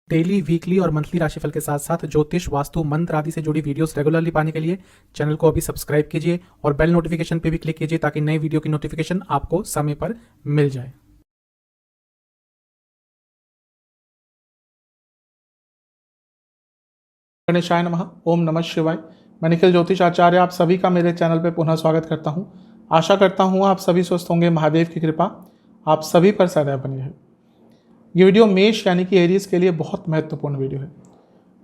Daily, weekly और monthly राशिफल के साथ साथ ज्योतिष, वास्तु, मंत्र आदि से जुड़ी वीडियोस रेगुलरली पाने के लिए चैनल को अभी सब्सक्राइब कीजिए और बेल नोटिफिकेशन पे भी क्लिक कीजिए ताकि नई वीडियो की नोटिफिकेशन आपको समय पर मिल जाए। गणेशाय नमः। ओम नमः शिवाय। मैं निखिल ज्योतिष आचार्य आप सभी का मेरे चैनल पर पुनः स्वागत करता हूं। आशा करता हूं आप सभी स्वस्थ होंगे। महादेव की कृपा आप सभी पर सदैव बनी रहे। ये वीडियो मेष यानी कि एरीज के लिए बहुत महत्वपूर्ण वीडियो है,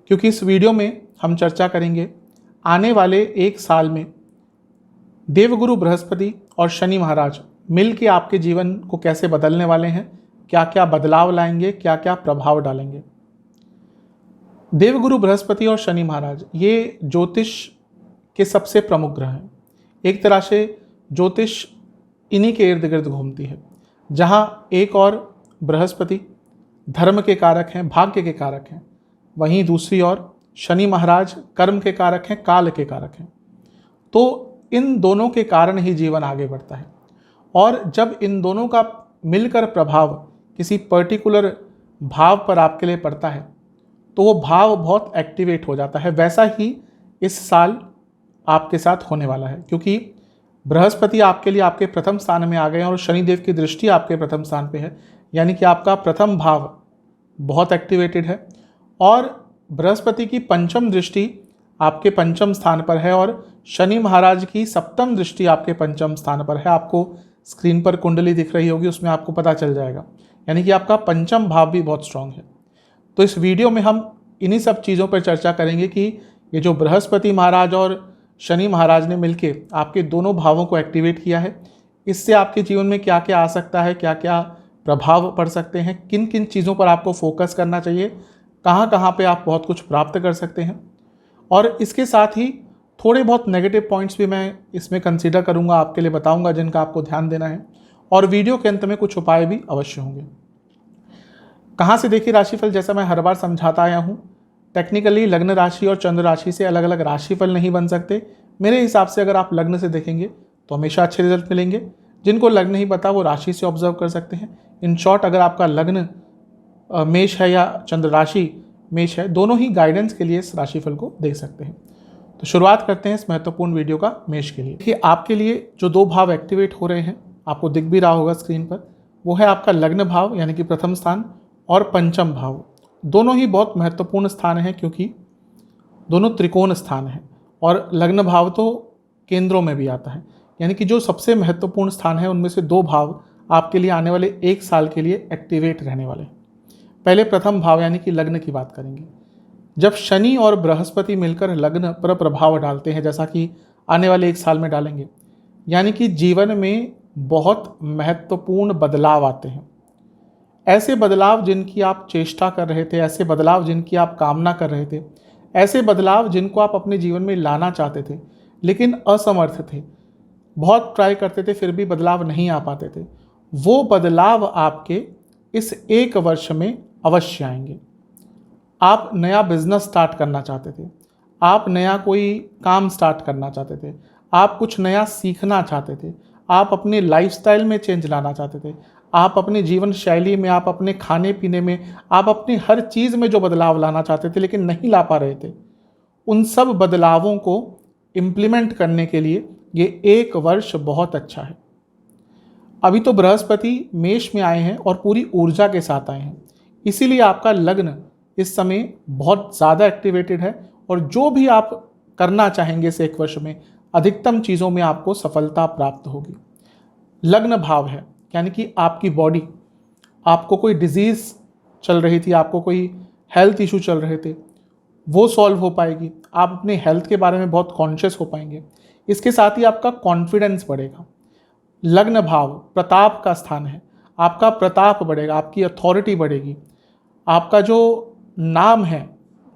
क्योंकि इस वीडियो में हम चर्चा करेंगे आने वाले एक साल में देवगुरु बृहस्पति और शनि महाराज मिल के आपके जीवन को कैसे बदलने वाले हैं, क्या क्या बदलाव लाएंगे, क्या क्या प्रभाव डालेंगे। देवगुरु बृहस्पति और शनि महाराज ये ज्योतिष के सबसे प्रमुख ग्रह हैं। एक तरह से ज्योतिष इन्हीं के इर्द गिर्द घूमती है, जहाँ एक और बृहस्पति धर्म के कारक हैं, भाग्य के कारक हैं, वहीं दूसरी ओर शनि महाराज कर्म के कारक हैं, काल के कारक हैं। तो इन दोनों के कारण ही जीवन आगे बढ़ता है, और जब इन दोनों का मिलकर प्रभाव किसी पर्टिकुलर भाव पर आपके लिए पड़ता है तो वो भाव बहुत एक्टिवेट हो जाता है। वैसा ही इस साल आपके साथ होने वाला है, क्योंकि बृहस्पति आपके लिए आपके प्रथम स्थान में आ गए हैं और शनिदेव की दृष्टि आपके प्रथम स्थान पे है, यानी कि आपका प्रथम भाव बहुत एक्टिवेटेड है। और बृहस्पति की पंचम दृष्टि आपके पंचम स्थान पर है और शनि महाराज की सप्तम दृष्टि आपके पंचम स्थान पर है। आपको स्क्रीन पर कुंडली दिख रही होगी, उसमें आपको पता चल जाएगा, यानी कि आपका पंचम भाव भी बहुत स्ट्रांग है। तो इस वीडियो में हम इन्हीं सब चीज़ों पर चर्चा करेंगे कि ये जो बृहस्पति महाराज और शनि महाराज ने मिलके आपके दोनों भावों को एक्टिवेट किया है, इससे आपके जीवन में क्या क्या आ सकता है, क्या क्या प्रभाव पड़ सकते हैं, किन किन चीज़ों पर आपको फोकस करना चाहिए, कहाँ कहाँ पे आप बहुत कुछ प्राप्त कर सकते हैं। और इसके साथ ही थोड़े बहुत नेगेटिव पॉइंट्स भी मैं इसमें कंसीडर करूँगा, आपके लिए बताऊँगा, जिनका आपको ध्यान देना है। और वीडियो के अंत में कुछ उपाय भी अवश्य होंगे। कहाँ से देखिए राशिफल, जैसा मैं हर बार समझाता आया हूँ, टेक्निकली लग्न राशि और चंद्र राशि से अलग अलग राशिफल नहीं बन सकते। मेरे हिसाब से अगर आप लग्न से देखेंगे तो हमेशा अच्छे रिजल्ट मिलेंगे। जिनको लग्न नहीं पता वो राशि से ऑब्जर्व कर सकते हैं। इन शॉर्ट, अगर आपका लग्न मेष है या चंद्र राशि मेष है, दोनों ही गाइडेंस के लिए इस राशिफल को देख सकते हैं। तो शुरुआत करते हैं इस महत्वपूर्ण वीडियो का मेष के लिए। देखिए, आपके लिए जो दो भाव एक्टिवेट हो रहे हैं, आपको दिख भी रहा होगा स्क्रीन पर, वो है आपका लग्न भाव यानी कि प्रथम स्थान और पंचम भाव। दोनों ही बहुत महत्वपूर्ण स्थान हैं, क्योंकि दोनों त्रिकोण स्थान हैं और लग्न भाव तो केंद्रों में भी आता है। यानी कि जो सबसे महत्वपूर्ण स्थान है उनमें से दो भाव आपके लिए आने वाले एक साल के लिए एक्टिवेट रहने वाले हैं। पहले प्रथम भाव यानी कि लग्न की बात करेंगे। जब शनि और बृहस्पति मिलकर लग्न पर प्रभाव डालते हैं, जैसा कि आने वाले एक साल में डालेंगे, यानी कि जीवन में बहुत महत्वपूर्ण बदलाव आते हैं। ऐसे बदलाव जिनकी आप चेष्टा कर रहे थे, ऐसे बदलाव जिनकी आप कामना कर रहे थे, ऐसे बदलाव जिनको आप अपने जीवन में लाना चाहते थे लेकिन असमर्थ थे, बहुत ट्राई करते थे फिर भी बदलाव नहीं आ पाते थे, वो बदलाव आपके इस एक वर्ष में अवश्य आएंगे। आप नया बिजनेस स्टार्ट करना चाहते थे, आप नया कोई काम स्टार्ट करना चाहते थे, आप कुछ नया सीखना चाहते थे, आप अपने लाइफस्टाइल में चेंज लाना चाहते थे, आप अपने जीवन शैली में, आप अपने खाने पीने में, आप अपनी हर चीज़ में जो बदलाव लाना चाहते थे लेकिन नहीं ला पा रहे थे, उन सब बदलावों को इम्प्लीमेंट करने के लिए ये एक वर्ष बहुत अच्छा है। अभी तो बृहस्पति मेष में आए हैं और पूरी ऊर्जा के साथ आए हैं, इसीलिए आपका लग्न इस समय बहुत ज़्यादा एक्टिवेटेड है और जो भी आप करना चाहेंगे इस एक वर्ष में, अधिकतम चीज़ों में आपको सफलता प्राप्त होगी। लग्न भाव है यानी कि आपकी बॉडी, आपको कोई डिजीज़ चल रही थी, आपको कोई हेल्थ इशू चल रहे थे, वो सॉल्व हो पाएगी। आप अपने हेल्थ के बारे में बहुत कॉन्शियस हो पाएंगे। इसके साथ ही आपका कॉन्फिडेंस बढ़ेगा। लग्न भाव प्रताप का स्थान है, आपका प्रताप बढ़ेगा, आपकी अथॉरिटी बढ़ेगी, आपका जो नाम है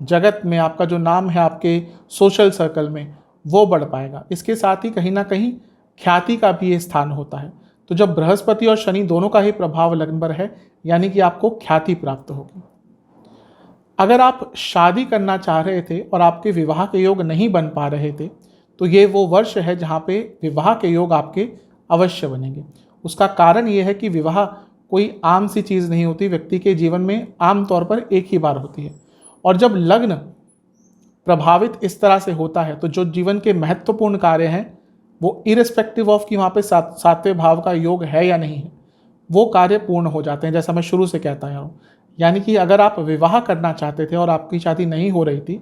जगत में, आपका जो नाम है आपके सोशल सर्कल में, वो बढ़ पाएगा। इसके साथ ही कहीं ना कहीं ख्याति का भी ये स्थान होता है। तो जब बृहस्पति और शनि दोनों का ही प्रभाव लग्न पर है, यानी कि आपको ख्याति प्राप्त होगी। अगर आप शादी करना चाह रहे थे और आपके विवाह के योग नहीं बन पा रहे थे, तो ये वो वर्ष है जहाँ पे विवाह के योग आपके अवश्य बनेंगे। उसका कारण ये है कि विवाह कोई आम सी चीज़ नहीं होती, व्यक्ति के जीवन में आम तौर पर एक ही बार होती है। और जब लग्न प्रभावित इस तरह से होता है तो जो जीवन के महत्वपूर्ण कार्य हैं वो इरिस्पेक्टिव ऑफ कि वहाँ पे सातवें भाव का योग है या नहीं है, वो कार्य पूर्ण हो जाते हैं, जैसा मैं शुरू से कहता आया हूँ। यानी कि अगर आप विवाह करना चाहते थे और आपकी शादी नहीं हो रही थी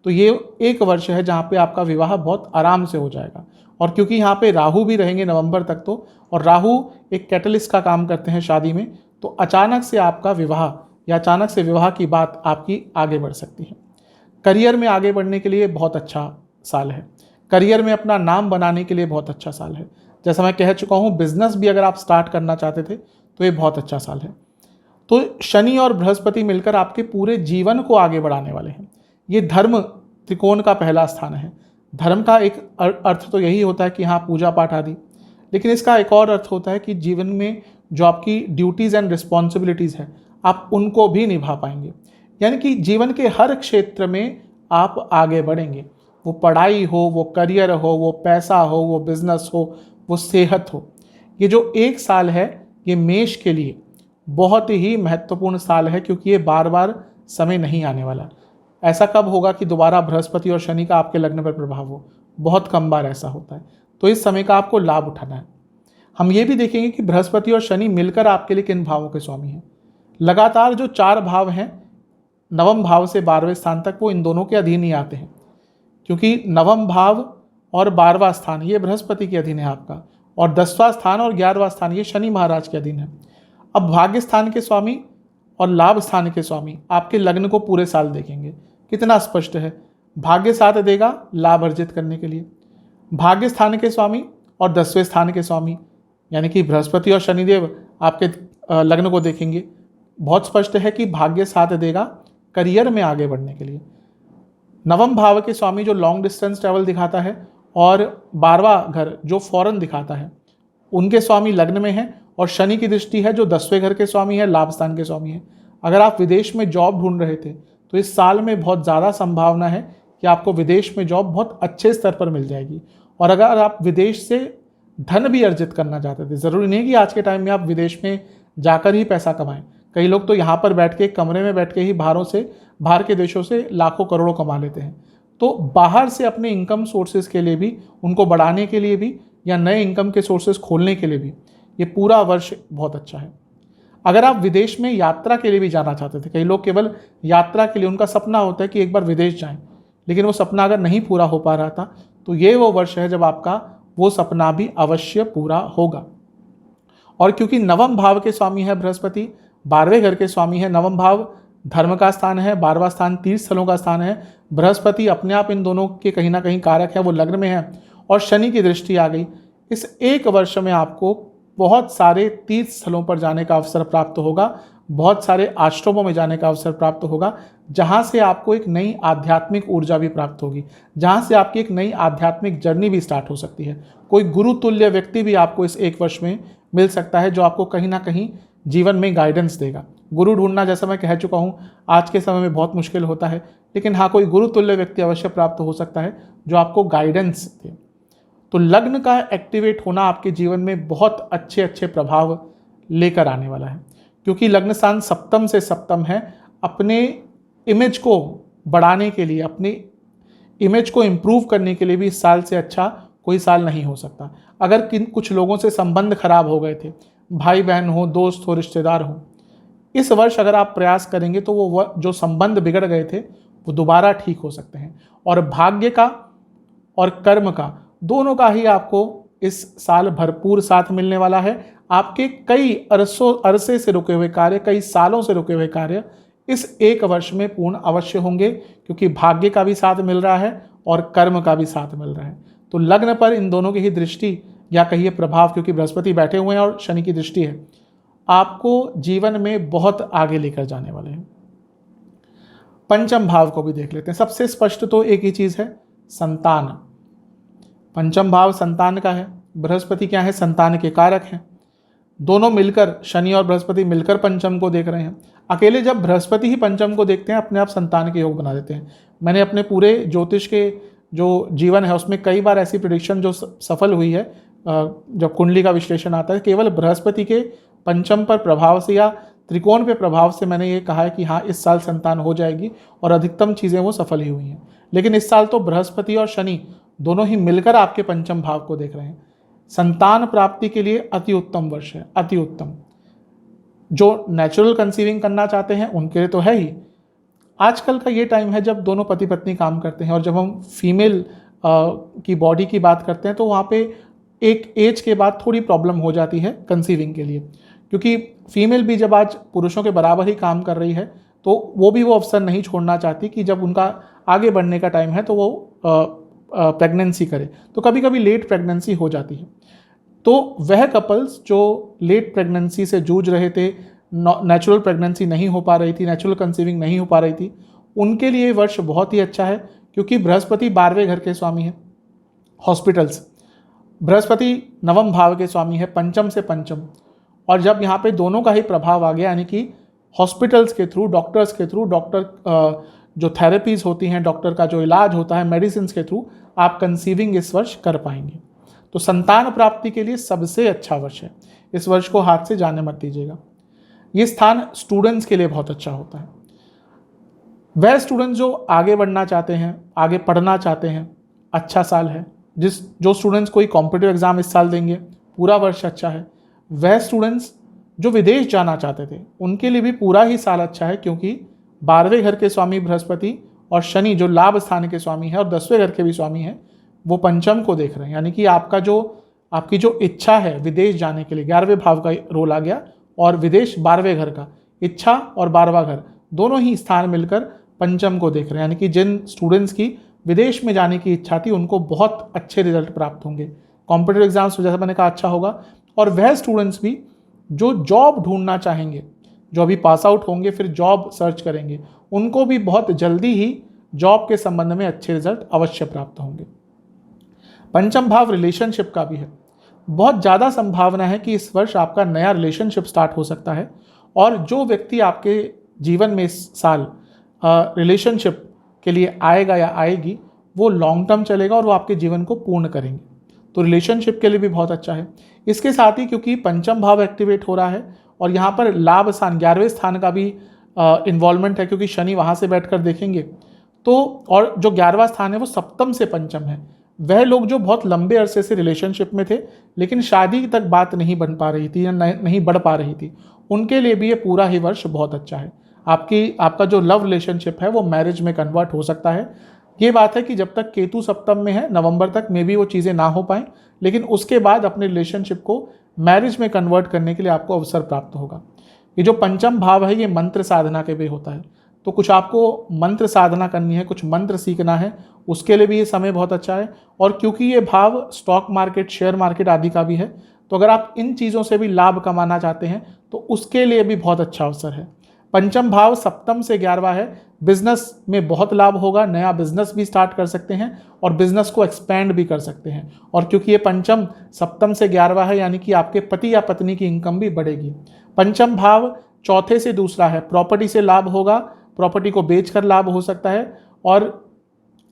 तो ये एक वर्ष है जहाँ पे आपका विवाह बहुत आराम से हो जाएगा। और क्योंकि यहाँ पे राहु भी रहेंगे नवंबर तक तो, और राहु एक कैटलिस्ट का काम करते हैं शादी में, तो अचानक से आपका विवाह या अचानक से विवाह की बात आपकी आगे बढ़ सकती है। करियर में आगे बढ़ने के लिए बहुत अच्छा साल है, करियर में अपना नाम बनाने के लिए बहुत अच्छा साल है। जैसा मैं कह चुका हूँ, बिजनेस भी अगर आप स्टार्ट करना चाहते थे तो ये बहुत अच्छा साल है। तो शनि और बृहस्पति मिलकर आपके पूरे जीवन को आगे बढ़ाने वाले हैं। ये धर्म त्रिकोण का पहला स्थान है। धर्म का एक अर्थ तो यही होता है कि हाँ, पूजा पाठ आदि, लेकिन इसका एक और अर्थ होता है कि जीवन में जो आपकी ड्यूटीज़ एंड रिस्पॉन्सिबिलिटीज़ है आप उनको भी निभा पाएंगे। यानी कि जीवन के हर क्षेत्र में आप आगे बढ़ेंगे, वो पढ़ाई हो, वो करियर हो, वो पैसा हो, वो बिजनेस हो, वो सेहत हो। ये जो एक साल है ये मेष के लिए बहुत ही महत्वपूर्ण साल है, क्योंकि ये बार बार समय नहीं आने वाला। ऐसा कब होगा कि दोबारा बृहस्पति और शनि का आपके लग्न पर प्रभाव हो? बहुत कम बार ऐसा होता है। तो इस समय का आपको लाभ उठाना है। हम ये भी देखेंगे कि बृहस्पति और शनि मिलकर आपके लिए किन भावों के स्वामी हैं। लगातार जो 4 भाव हैं, नवम भाव से 12वें स्थान तक, वो इन दोनों के अधीन ही आते हैं, क्योंकि नवम भाव और 12वां स्थान ये बृहस्पति के अधीन है आपका, और 10वां स्थान और 11वां स्थान ये शनि महाराज के अधीन है। अब भाग्य स्थान के स्वामी और लाभ स्थान के स्वामी आपके लग्न को पूरे साल देखेंगे। कितना स्पष्ट है, भाग्य साथ देगा लाभ अर्जित करने के लिए। भाग्य स्थान के स्वामी और 10वें स्थान के स्वामी यानी कि बृहस्पति और शनिदेव आपके लग्न को देखेंगे। बहुत स्पष्ट है कि भाग्य साथ देगा करियर में आगे बढ़ने के लिए। नवम भाव के स्वामी जो लॉन्ग डिस्टेंस ट्रैवल दिखाता है, और 12वां घर जो फॉरेन दिखाता है, उनके स्वामी लग्न में है, और शनि की दृष्टि है जो 10वें घर के स्वामी है, लाभ स्थान के स्वामी है। अगर आप विदेश में जॉब ढूंढ रहे थे तो इस साल में बहुत ज़्यादा संभावना है कि आपको विदेश में जॉब बहुत अच्छे स्तर पर मिल जाएगी। और अगर आप विदेश से धन भी अर्जित करना चाहते थे, ज़रूरी नहीं कि आज के टाइम में आप विदेश में जाकर ही पैसा कमाएं। कई लोग तो यहाँ पर बैठ के, कमरे में बैठ के ही बाहर के देशों से लाखों करोड़ों कमा लेते हैं। तो बाहर से अपने इनकम सोर्सेज के लिए भी, उनको बढ़ाने के लिए भी, या नए इनकम के सोर्सेज खोलने के लिए भी ये पूरा वर्ष बहुत अच्छा है। अगर आप विदेश में यात्रा के लिए भी जाना चाहते थे, कई लोग केवल यात्रा के लिए, उनका सपना होता है कि एक बार विदेश जाएं, लेकिन वो सपना अगर नहीं पूरा हो पा रहा था तो ये वो वर्ष है जब आपका वो सपना भी अवश्य पूरा होगा। और क्योंकि नवम भाव के स्वामी है बृहस्पति, 12वें घर के स्वामी है, नवम भाव धर्म का स्थान है, 12वां स्थान तीर्थ स्थलों का स्थान है। बृहस्पति अपने आप इन दोनों के कहीं ना कहीं कारक है, वो लग्न में है, और शनि की दृष्टि आ गई। इस एक वर्ष में आपको बहुत सारे तीर्थ स्थलों पर जाने का अवसर प्राप्त होगा, बहुत सारे आश्रमों में जाने का अवसर प्राप्त होगा, जहाँ से आपको एक नई आध्यात्मिक ऊर्जा भी प्राप्त होगी, जहाँ से आपकी एक नई आध्यात्मिक जर्नी भी स्टार्ट हो सकती है। कोई गुरु तुल्य व्यक्ति भी आपको इस एक वर्ष में मिल सकता है, जो आपको कहीं ना कहीं जीवन में गाइडेंस देगा। गुरु ढूंढना, जैसा मैं कह चुका हूँ, आज के समय में बहुत मुश्किल होता है, लेकिन हाँ, कोई गुरु तुल्य व्यक्ति अवश्य प्राप्त हो सकता है जो आपको गाइडेंस दे। तो लग्न का एक्टिवेट होना आपके जीवन में बहुत अच्छे अच्छे प्रभाव लेकर आने वाला है, क्योंकि लग्न स्थान सप्तम से सप्तम है। अपने इमेज को बढ़ाने के लिए, अपनी इमेज को इम्प्रूव करने के लिए भी इस साल से अच्छा कोई साल नहीं हो सकता। अगर कुछ लोगों से संबंध खराब हो गए थे, भाई बहन हो, दोस्त हो, रिश्तेदार हो, इस वर्ष अगर आप प्रयास करेंगे तो वो जो संबंध बिगड़ गए थे वो दोबारा ठीक हो सकते हैं। और भाग्य का और कर्म का, दोनों का ही आपको इस साल भरपूर साथ मिलने वाला है। आपके कई अरसे से रुके हुए कार्य, कई सालों से रुके हुए कार्य इस एक वर्ष में पूर्ण अवश्य होंगे, क्योंकि भाग्य का भी साथ मिल रहा है और कर्म का भी साथ मिल रहा है। तो लग्न पर इन दोनों की ही दृष्टि, या कहिए प्रभाव, क्योंकि बृहस्पति बैठे हुए हैं और शनि की दृष्टि है, आपको जीवन में बहुत आगे लेकर जाने वाले हैं। पंचम भाव को भी देख लेते हैं। सबसे स्पष्ट तो एक ही चीज है, संतान। पंचम भाव संतान का है। बृहस्पति क्या है? संतान के कारक हैं। दोनों मिलकर, शनि और बृहस्पति मिलकर पंचम को देख रहे हैं। अकेले जब बृहस्पति ही पंचम को देखते हैं, अपने आप संतान के योग बना देते हैं। मैंने अपने पूरे ज्योतिष के जो जीवन है उसमें कई बार ऐसी प्रेडिक्शन जो सफल हुई है, जब कुंडली का विश्लेषण आता है, केवल बृहस्पति के पंचम पर प्रभाव से या त्रिकोण पे प्रभाव से मैंने ये कहा है कि हाँ इस साल संतान हो जाएगी और अधिकतम चीज़ें वो सफल ही हुई हैं। लेकिन इस साल तो बृहस्पति और शनि दोनों ही मिलकर आपके पंचम भाव को देख रहे हैं। संतान प्राप्ति के लिए अति उत्तम वर्ष है, अति उत्तम। जो नेचुरल कंसीविंग करना चाहते हैं उनके लिए तो है ही। आजकल का ये टाइम है जब दोनों पति पत्नी काम करते हैं, और जब हम फीमेल की बॉडी की बात करते हैं तो वहाँ पे एक एज के बाद थोड़ी प्रॉब्लम हो जाती है कंसीविंग के लिए, क्योंकि फीमेल भी जब आज पुरुषों के बराबर ही काम कर रही है तो वो भी वो अवसर नहीं छोड़ना चाहती कि जब उनका आगे बढ़ने का टाइम है तो वो प्रेगनेंसी करे, तो कभी कभी लेट प्रेगनेंसी हो जाती है। तो वह कपल्स जो लेट प्रेगनेंसी से जूझ रहे थे, नेचुरल प्रेगनेंसी नहीं हो पा रही थी, नेचुरल कंसीविंग नहीं हो पा रही थी, उनके लिए वर्ष बहुत ही अच्छा है, क्योंकि बृहस्पति 12वें घर के स्वामी है। हॉस्पिटल्स, बृहस्पति नवम भाव के स्वामी है, पंचम से पंचम, और जब यहाँ पे दोनों का ही प्रभाव आ गया, यानी कि हॉस्पिटल्स के थ्रू, डॉक्टर्स के थ्रू, डॉक्टर जो थेरेपीज होती हैं, डॉक्टर का जो इलाज होता है, मेडिसिन के थ्रू आप कंसीविंग इस वर्ष कर पाएंगे। तो संतान प्राप्ति के लिए सबसे अच्छा वर्ष है। इस वर्ष को हाथ से जाने मत दीजिएगा। ये स्थान स्टूडेंट्स के लिए बहुत अच्छा होता है। वह स्टूडेंट्स जो आगे बढ़ना चाहते हैं, आगे पढ़ना चाहते हैं, अच्छा साल है। जो स्टूडेंट्स कोई कॉम्पिटिटिव एग्जाम इस साल देंगे, पूरा वर्ष अच्छा है। वह स्टूडेंट्स जो विदेश जाना चाहते थे, उनके लिए भी पूरा ही साल अच्छा है, क्योंकि 12वें घर के स्वामी बृहस्पति और शनि जो लाभ स्थान के स्वामी है और 10वें घर के भी स्वामी हैं, वो पंचम को देख रहे हैं। यानी कि आपकी जो इच्छा है विदेश जाने के लिए, 11वें भाव का रोल आ गया, और विदेश 12वें घर का, इच्छा और 12वां घर दोनों ही स्थान मिलकर पंचम को देख रहे हैं। यानी कि जिन स्टूडेंट्स की विदेश में जाने की इच्छा थी, उनको बहुत अच्छे रिजल्ट प्राप्त होंगे। कॉम्पिटिटिव एग्जाम्स जैसा मैंने कहा अच्छा होगा। और वह स्टूडेंट्स भी जो जॉब ढूंढना चाहेंगे, जो अभी पास आउट होंगे फिर जॉब सर्च करेंगे, उनको भी बहुत जल्दी ही जॉब के संबंध में अच्छे रिजल्ट अवश्य प्राप्त होंगे। पंचम भाव रिलेशनशिप का भी है। बहुत ज़्यादा संभावना है कि इस वर्ष आपका नया रिलेशनशिप स्टार्ट हो सकता है, और जो व्यक्ति आपके जीवन में इस साल रिलेशनशिप के लिए आएगा या आएगी, वो लॉन्ग टर्म चलेगा और वो आपके जीवन को पूर्ण करेंगे। तो रिलेशनशिप के लिए भी बहुत अच्छा है। इसके साथ ही क्योंकि पंचम भाव एक्टिवेट हो रहा है और यहाँ पर लाभ स्थान 11वें स्थान का भी इन्वॉल्वमेंट है, क्योंकि शनि वहाँ से बैठकर देखेंगे, तो और जो 11वां स्थान है वो सप्तम से पंचम है। वह लोग जो बहुत लंबे अरसे से रिलेशनशिप में थे लेकिन शादी तक बात नहीं बन पा रही थी या नहीं बढ़ पा रही थी, उनके लिए भी ये पूरा ही वर्ष बहुत अच्छा है। आपका जो लव रिलेशनशिप है वो मैरिज में कन्वर्ट हो सकता है। ये बात है कि जब तक केतु सप्तम में है, नवंबर तक मे भी वो चीज़ें ना हो पाएँ, लेकिन उसके बाद अपने रिलेशनशिप को मैरिज में कन्वर्ट करने के लिए आपको अवसर प्राप्त होगा। ये जो पंचम भाव है ये मंत्र साधना के भी होता है, तो कुछ आपको मंत्र साधना करनी है, कुछ मंत्र सीखना है, उसके लिए भी ये समय बहुत अच्छा है। और क्योंकि ये भाव स्टॉक मार्केट, शेयर मार्केट आदि का भी है, तो अगर आप इन चीज़ों से भी लाभ कमाना चाहते हैं तो उसके लिए भी बहुत अच्छा अवसर है। पंचम भाव सप्तम से 11वां है। बिजनेस में बहुत लाभ होगा, नया बिजनेस भी स्टार्ट कर सकते हैं और बिजनेस को एक्सपेंड भी कर सकते हैं। और क्योंकि ये पंचम सप्तम से 11वां है, यानी कि आपके पति या पत्नी की इनकम भी बढ़ेगी। पंचम भाव चौथे से दूसरा है, प्रॉपर्टी से लाभ होगा, प्रॉपर्टी को बेचकर लाभ हो सकता है। और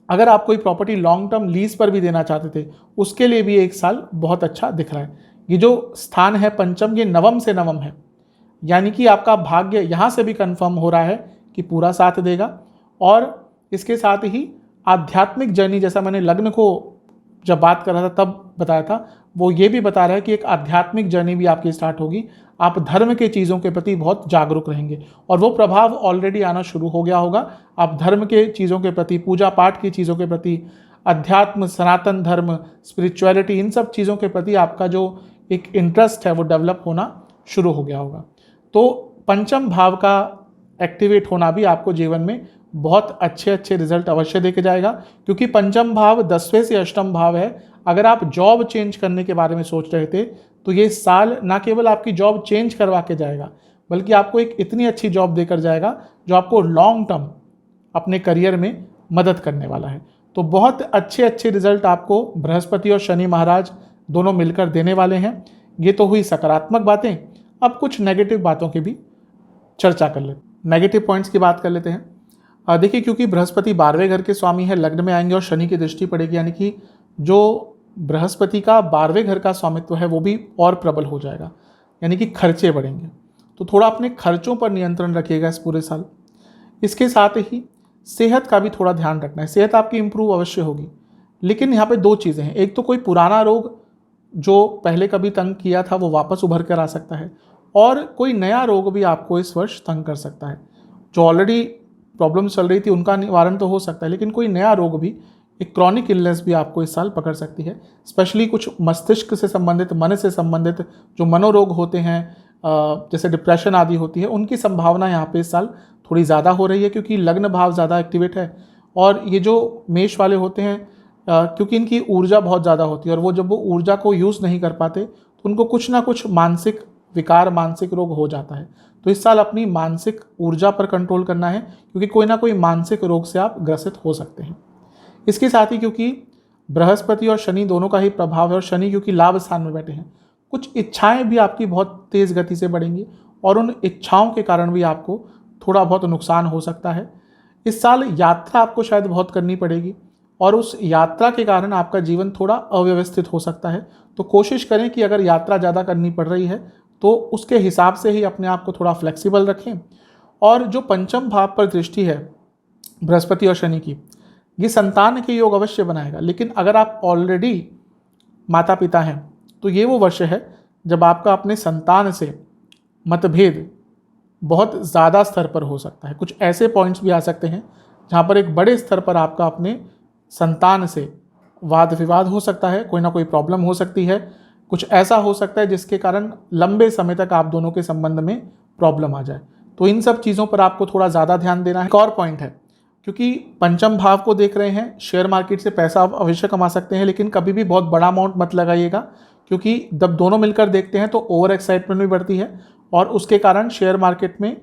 अगर आप कोई प्रॉपर्टी लॉन्ग टर्म लीज पर भी देना चाहते थे, उसके लिए भी एक साल बहुत अच्छा दिख रहा है। ये जो स्थान है पंचम, ये नवम से नवम है, यानी कि आपका भाग्य यहाँ से भी कंफर्म हो रहा है कि पूरा साथ देगा। और इसके साथ ही आध्यात्मिक जर्नी, जैसा मैंने लग्न को जब बात कर रहा था तब बताया था, वो ये भी बता रहा है कि एक आध्यात्मिक जर्नी भी आपकी स्टार्ट होगी। आप धर्म के चीज़ों के प्रति बहुत जागरूक रहेंगे और वो प्रभाव ऑलरेडी आना शुरू हो गया होगा। आप धर्म के चीज़ों के प्रति, पूजा पाठ की चीज़ों के प्रति, अध्यात्म, सनातन धर्म, स्पिरिचुअलिटी, इन सब चीज़ों के प्रति आपका जो एक इंटरेस्ट है वो डेवलप होना शुरू हो गया होगा। तो पंचम भाव का एक्टिवेट होना भी आपको जीवन में बहुत अच्छे रिजल्ट अवश्य देके जाएगा, क्योंकि पंचम भाव 10वें से अष्टम भाव है। अगर आप जॉब चेंज करने के बारे में सोच रहे थे तो ये साल ना केवल आपकी जॉब चेंज करवा के जाएगा, बल्कि आपको एक इतनी अच्छी जॉब देकर जाएगा जो आपको लॉन्ग टर्म अपने करियर में मदद करने वाला है। तो बहुत अच्छे रिजल्ट आपको बृहस्पति और शनि महाराज दोनों मिलकर देने वाले हैं। ये तो हुई सकारात्मक बातें। अब कुछ नेगेटिव बातों की भी चर्चा कर लेते, नेगेटिव पॉइंट्स की बात कर लेते हैं। देखिए, क्योंकि बृहस्पति 12वें घर के स्वामी है, लग्न में आएंगे और शनि की दृष्टि पड़ेगी, यानी कि जो बृहस्पति का 12वें घर का स्वामित्व है वो भी और प्रबल हो जाएगा। यानी कि खर्चे बढ़ेंगे। तो थोड़ा अपने खर्चों पर नियंत्रण रखिएगा इस पूरे साल। इसके साथ ही सेहत का भी थोड़ा ध्यान रखना है। सेहत आपकी इम्प्रूव अवश्य होगी, लेकिन यहाँ पे दो चीज़ें हैं। एक तो कोई पुराना रोग जो पहले कभी तंग किया था वो वापस उभर कर आ सकता है, और कोई नया रोग भी आपको इस वर्ष तंग कर सकता है। जो ऑलरेडी प्रॉब्लम चल रही थी उनका निवारण तो हो सकता है, लेकिन कोई नया रोग भी, एक क्रॉनिक इलनेस भी आपको इस साल पकड़ सकती है। स्पेशली कुछ मस्तिष्क से संबंधित, मन से संबंधित जो मनोरोग होते हैं, जैसे डिप्रेशन आदि होती है, उनकी संभावना यहाँ पे इस साल थोड़ी ज़्यादा हो रही है, क्योंकि लग्न भाव ज़्यादा एक्टिवेट है। और ये जो मेष वाले होते हैं, क्योंकि इनकी ऊर्जा बहुत ज़्यादा होती है, और वो जब वो ऊर्जा को यूज़ नहीं कर पाते तो उनको कुछ ना कुछ मानसिक विकार, मानसिक रोग हो जाता है। तो इस साल अपनी मानसिक ऊर्जा पर कंट्रोल करना है, क्योंकि कोई ना कोई मानसिक रोग से आप ग्रसित हो सकते हैं। इसके साथ ही क्योंकि बृहस्पति और शनि दोनों का ही प्रभाव है, और शनि क्योंकि लाभ स्थान में बैठे हैं, कुछ इच्छाएं भी आपकी बहुत तेज़ गति से बढ़ेंगी, और उन इच्छाओं के कारण भी आपको थोड़ा बहुत नुकसान हो सकता है। इस साल यात्रा आपको शायद बहुत करनी पड़ेगी, और उस यात्रा के कारण आपका जीवन थोड़ा अव्यवस्थित हो सकता है। तो कोशिश करें कि अगर यात्रा ज़्यादा करनी पड़ रही है तो उसके हिसाब से ही अपने आप को थोड़ा फ्लेक्सिबल रखें। और जो पंचम भाव पर दृष्टि है बृहस्पति और शनि की, ये संतान के योग अवश्य बनाएगा। लेकिन अगर आप ऑलरेडी माता पिता हैं तो ये वो वर्ष है जब आपका अपने संतान से मतभेद बहुत ज़्यादा स्तर पर हो सकता है। कुछ ऐसे पॉइंट्स भी आ सकते हैं जहाँ पर एक बड़े स्तर पर आपका अपने संतान से वाद विवाद हो सकता है, कोई ना कोई प्रॉब्लम हो सकती है, कुछ ऐसा हो सकता है जिसके कारण लंबे समय तक आप दोनों के संबंध में प्रॉब्लम आ जाए। तो इन सब चीज़ों पर आपको थोड़ा ज़्यादा ध्यान देना है। एक और पॉइंट है, क्योंकि पंचम भाव को देख रहे हैं, शेयर मार्केट से पैसा आप अवश्य कमा सकते हैं, लेकिन कभी भी बहुत बड़ा अमाउंट मत लगाइएगा, क्योंकि जब दोनों मिलकर देखते हैं तो ओवर एक्साइटमेंट भी बढ़ती है, और उसके कारण शेयर मार्केट में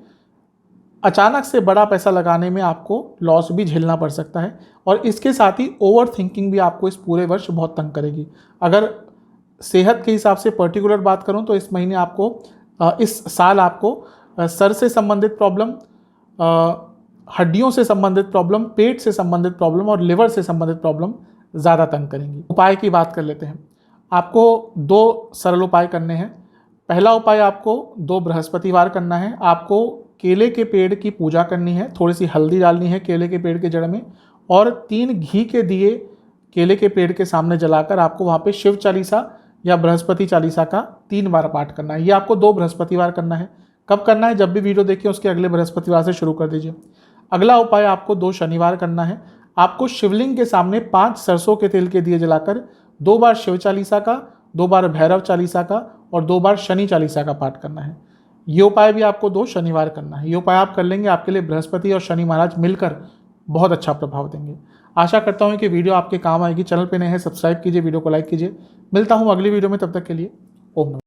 अचानक से बड़ा पैसा लगाने में आपको लॉस भी झेलना पड़ सकता है। और इसके साथ ही ओवर थिंकिंग भी आपको इस पूरे वर्ष बहुत तंग करेगी। अगर सेहत के हिसाब से पर्टिकुलर बात करूं तो इस महीने आपको, इस साल आपको सर से संबंधित प्रॉब्लम, हड्डियों से संबंधित प्रॉब्लम, पेट से संबंधित प्रॉब्लम और लिवर से संबंधित प्रॉब्लम ज़्यादा तंग करेंगी। उपाय की बात कर लेते हैं। आपको 2 सरल उपाय करने हैं। पहला उपाय आपको 2 बृहस्पतिवार करना है। आपको केले के पेड़ की पूजा करनी है, थोड़ी सी हल्दी डालनी है केले के पेड़ के जड़ में, और 3 घी के दिए केले के पेड़ के सामने जलाकर आपको वहाँ पे शिव चालीसा या बृहस्पति चालीसा का 3 बार पाठ करना है। ये आपको 2 बृहस्पतिवार करना है। कब करना है? जब भी वीडियो देखिए उसके अगले बृहस्पतिवार से शुरू कर दीजिए। अगला उपाय आपको 2 शनिवार करना है। आपको शिवलिंग के सामने 5 सरसों के तेल के दिए जलाकर 2 बार शिव चालीसा का, 2 बार भैरव चालीसा का और 2 बार शनि चालीसा का पाठ करना है। ये उपाय भी आपको 2 शनिवार करना है। ये उपाय आप कर लेंगे, आपके लिए बृहस्पति और शनि महाराज मिलकर बहुत अच्छा प्रभाव देंगे। आशा करता हूँ कि वीडियो आपके काम आएगी। चैनल पे नए हैं, सब्सक्राइब कीजिए, वीडियो को लाइक कीजिए। मिलता हूँ अगली वीडियो में, तब तक के लिए ओम नमः।